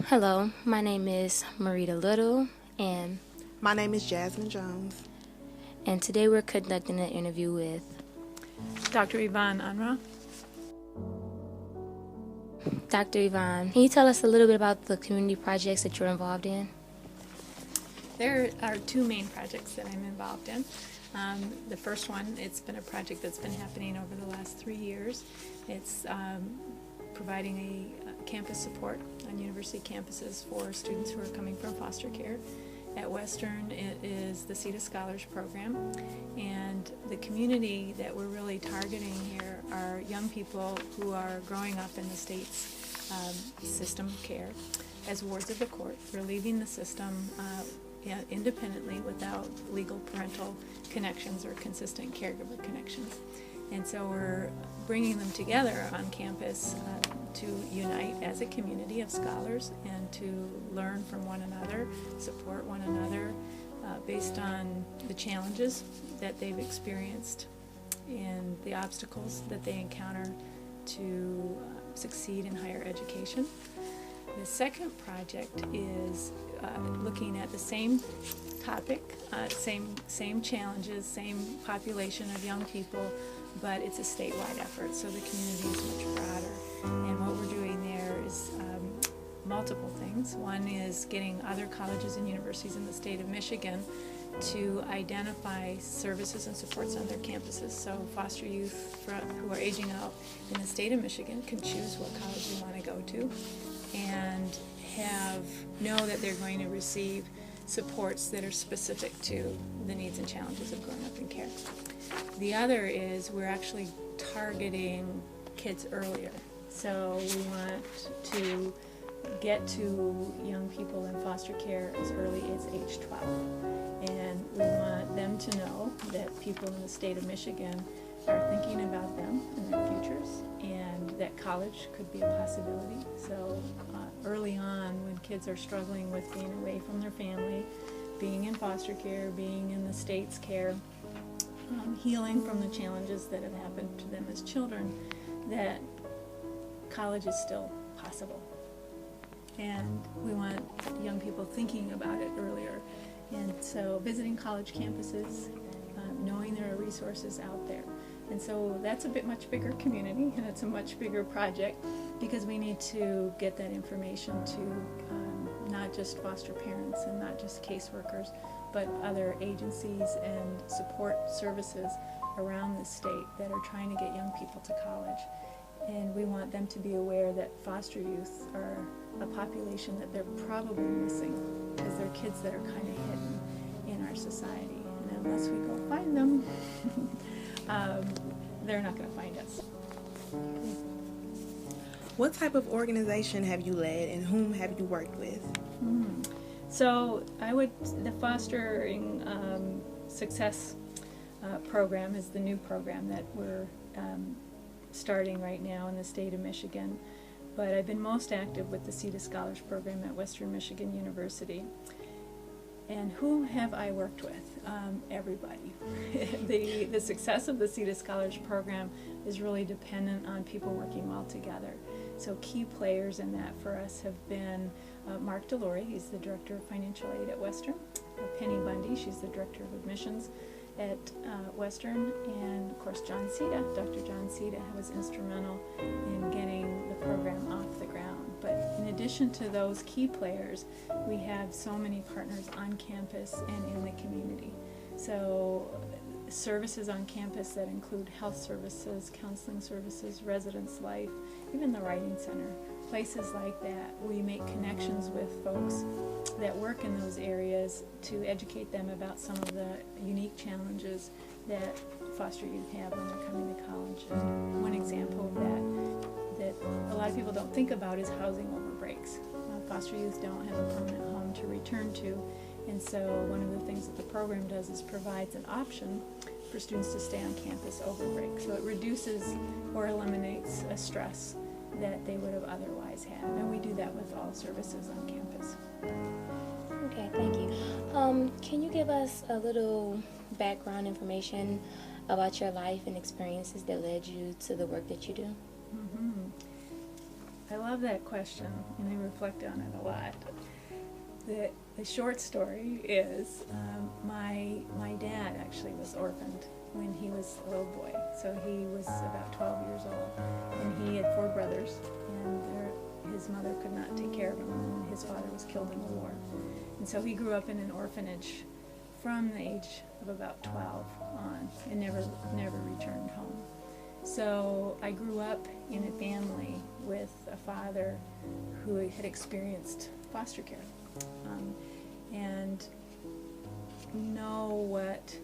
Hello, my name is Marida Little, and My name is Jasmine Jones. today we're conducting an interview with Dr. Yvonne Unruh. Dr. Yvonne. Can you tell us a little bit about the community projects that you're involved in? There are two main projects that I'm involved in. The first one, it's been a project that's been happening over the last 3 years. It's providing a campus support on university campuses for students who are coming from foster care. At Western, it is the Seat of Scholars program, and the community that we're really targeting here are young people who are growing up in the state's system of care as wards of the court. They're leaving the system independently without legal parental connections or consistent caregiver connections. And so we're bringing them together on campus to unite as a community of scholars and to learn from one another, support one another based on the challenges that they've experienced and the obstacles that they encounter to succeed in higher education. The second project is looking at the same topic, same challenges, same population of young people, but it's a statewide effort, so the community is much broader. And what we're doing there is multiple things. One is getting other colleges and universities in the state of Michigan to identify services and supports on their campuses. So foster youth who are aging out in the state of Michigan can choose what college they want to go to and know that they're going to receive supports that are specific to the needs and challenges of growing up in care. The other is we're actually targeting kids earlier. So we want to get to young people in foster care as early as age 12. And we want them to know that people in the state of Michigan are thinking about them and their futures, and that college could be a possibility. So early on, when kids are struggling with being away from their family, being in foster care, being in the state's care, healing from the challenges that have happened to them as children, that college is still possible. And we want young people thinking about it earlier. And so visiting college campuses, knowing there are resources out there. And so that's a much bigger community, and it's a much bigger project because we need to get that information to not just foster parents and not just caseworkers, but other agencies and support services around the state that are trying to get young people to college. And we want them to be aware that foster youth are a population that they're probably missing because they're kids that are kind of hidden in our society. And unless we go find them, they're not going to find us. What type of organization have you led and whom have you worked with? So the Fostering Success program is the new program that we're starting right now in the state of Michigan. But I've been most active with the Seat of Scholars program at Western Michigan University. And who have I worked with? Everybody. The success of the Seat of Scholars program is really dependent on people working well together. So key players in that for us have been Mark DeLore, he's the Director of Financial Aid at Western, Penny Bundy, she's the Director of Admissions at Western, and of course John Cita, Dr. John Cita was instrumental in getting the program off the ground. But in addition to those key players, we have so many partners on campus and in the community. So services on campus that include health services, counseling services, residence life, even the writing center, places like that. We make connections with folks that work in those areas to educate them about some of the unique challenges that foster youth have when they're coming to college. And one example of that a lot of people don't think about is housing over breaks. Foster youth don't have a permanent home to return to, and so one of the things that the program does is provides an option for students to stay on campus over break. So it reduces or eliminates a stress that they would have otherwise had. And we do that with all services on campus. Okay, thank you. Can you give us a little background information about your life and experiences that led you to the work that you do? I love that question, and I reflect on it a lot. The short story is my dad actually was orphaned when he was a little boy. So he was about 12 years old, and he had 4 brothers, and his mother could not take care of him, and his father was killed in the war. And so he grew up in an orphanage from the age of about 12 on, and never returned home. So I grew up in a family with a father who had experienced foster care, and know what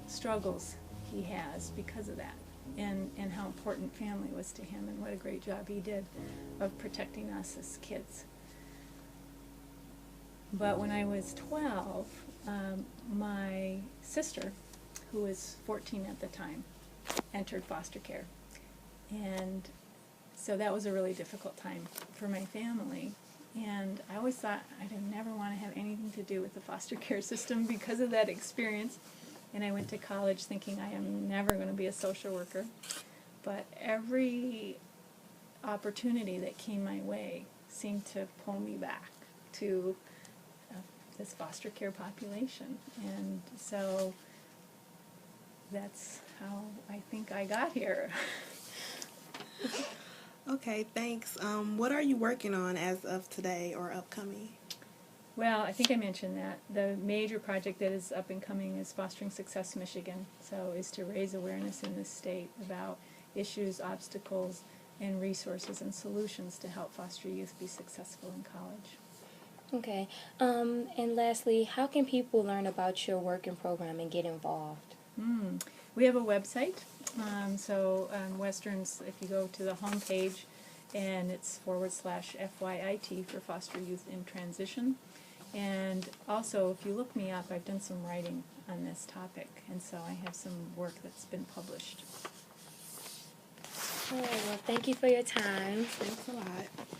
struggles he has because of that, and how important family was to him, and what a great job he did of protecting us as kids. But when I was 12, my sister, who was 14 at the time, entered foster care. And so that was a really difficult time for my family. And I always thought I'd never want to have anything to do with the foster care system because of that experience. And I went to college thinking I am never going to be a social worker. But every opportunity that came my way seemed to pull me back to this foster care population. And so that's how I think I got here. Okay, thanks. What are you working on as of today or upcoming? Well, I think I mentioned that. The major project that is up and coming is Fostering Success Michigan. So is to raise awareness in the state about issues, obstacles, and resources and solutions to help foster youth be successful in college. Okay. And lastly, how can people learn about your work and program and get involved? We have a website. Westerns, if you go to the home page, and it's /FYIT for Foster Youth in Transition. And also, if you look me up, I've done some writing on this topic, and so I have some work that's been published. All right, well, thank you for your time. Thanks a lot.